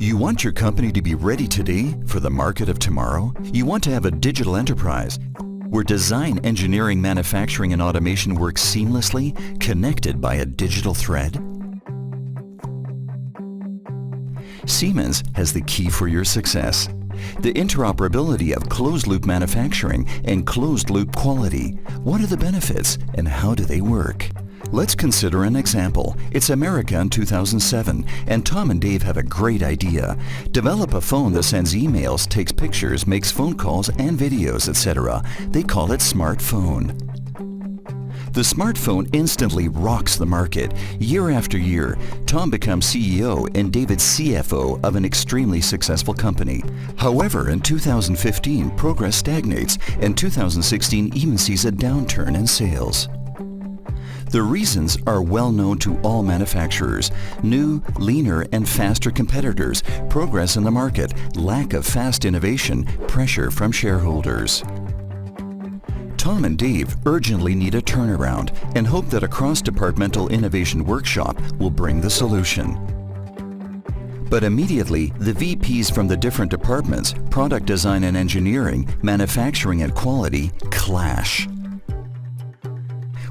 You want your company to be ready today for the market of tomorrow? You want to have a digital enterprise where design, engineering, manufacturing, and automation work seamlessly, connected by a digital thread? Siemens has the key for your success. The interoperability of closed-loop manufacturing and closed-loop quality. What are the benefits and how do they work? Let's consider an example. It's America in 2007, and Tom and Dave have a great idea. Develop a phone that sends emails, takes pictures, makes phone calls and videos, etc. They call it smartphone. The smartphone instantly rocks the market. Year after year, Tom becomes CEO and David CFO of an extremely successful company. However, in 2015, progress stagnates, and 2016 even sees a downturn in sales. The reasons are well known to all manufacturers. New, leaner, and faster competitors, progress in the market, lack of fast innovation, pressure from shareholders. Tom and Dave urgently need a turnaround and hope that a cross-departmental innovation workshop will bring the solution. But immediately, the VPs from the different departments, product design and engineering, manufacturing and quality, clash.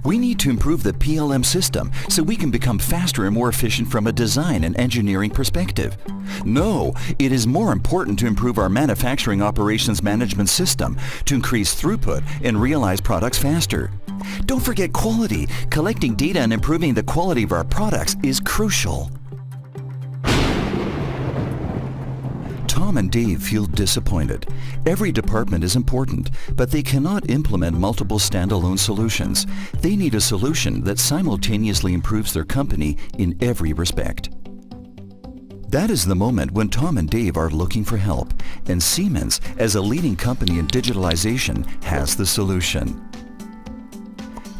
We need to improve the PLM system so we can become faster and more efficient from a design and engineering perspective. No, it is more important to improve our manufacturing operations management system to increase throughput and realize products faster. Don't forget quality. Collecting data and improving the quality of our products is crucial. Tom and Dave feel disappointed. Every department is important, but they cannot implement multiple standalone solutions. They need a solution that simultaneously improves their company in every respect. That is the moment when Tom and Dave are looking for help, and Siemens, as a leading company in digitalization, has the solution.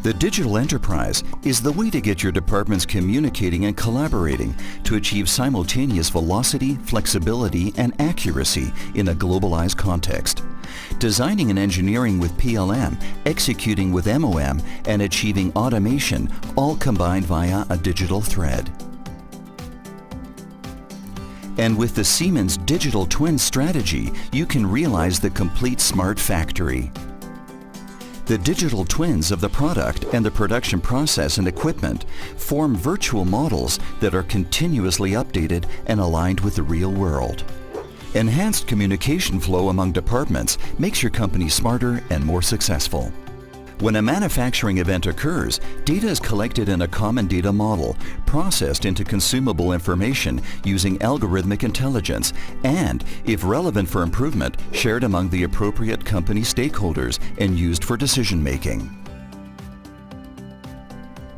The digital enterprise is the way to get your departments communicating and collaborating to achieve simultaneous velocity, flexibility, and accuracy in a globalized context. Designing and engineering with PLM, executing with MOM, and achieving automation, all combined via a digital thread. And with the Siemens Digital Twin strategy, you can realize the complete smart factory. The digital twins of the product and the production process and equipment form virtual models that are continuously updated and aligned with the real world. Enhanced communication flow among departments makes your company smarter and more successful. When a manufacturing event occurs, data is collected in a common data model, processed into consumable information using algorithmic intelligence, and, if relevant for improvement, shared among the appropriate company stakeholders and used for decision-making.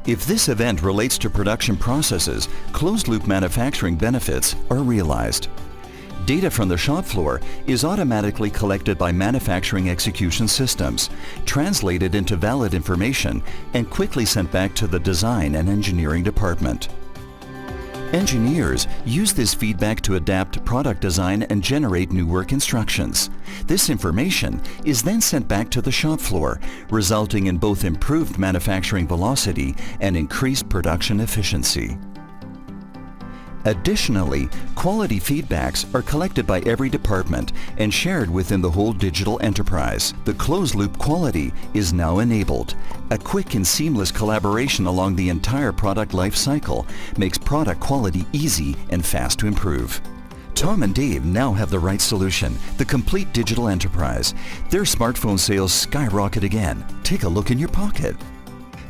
If this event relates to production processes, closed-loop manufacturing benefits are realized. Data from the shop floor is automatically collected by manufacturing execution systems, translated into valid information, and quickly sent back to the design and engineering department. Engineers use this feedback to adapt product design and generate new work instructions. This information is then sent back to the shop floor, resulting in both improved manufacturing velocity and increased production efficiency. Additionally, quality feedbacks are collected by every department and shared within the whole digital enterprise. The closed-loop quality is now enabled. A quick and seamless collaboration along the entire product life cycle makes product quality easy and fast to improve. Tom and Dave now have the right solution, the complete digital enterprise. Their smartphone sales skyrocket again. Take a look in your pocket.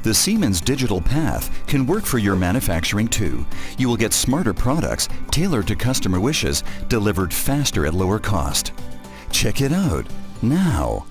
The Siemens Digital Path can work for your manufacturing too. You will get smarter products tailored to customer wishes, delivered faster at lower cost. Check it out now.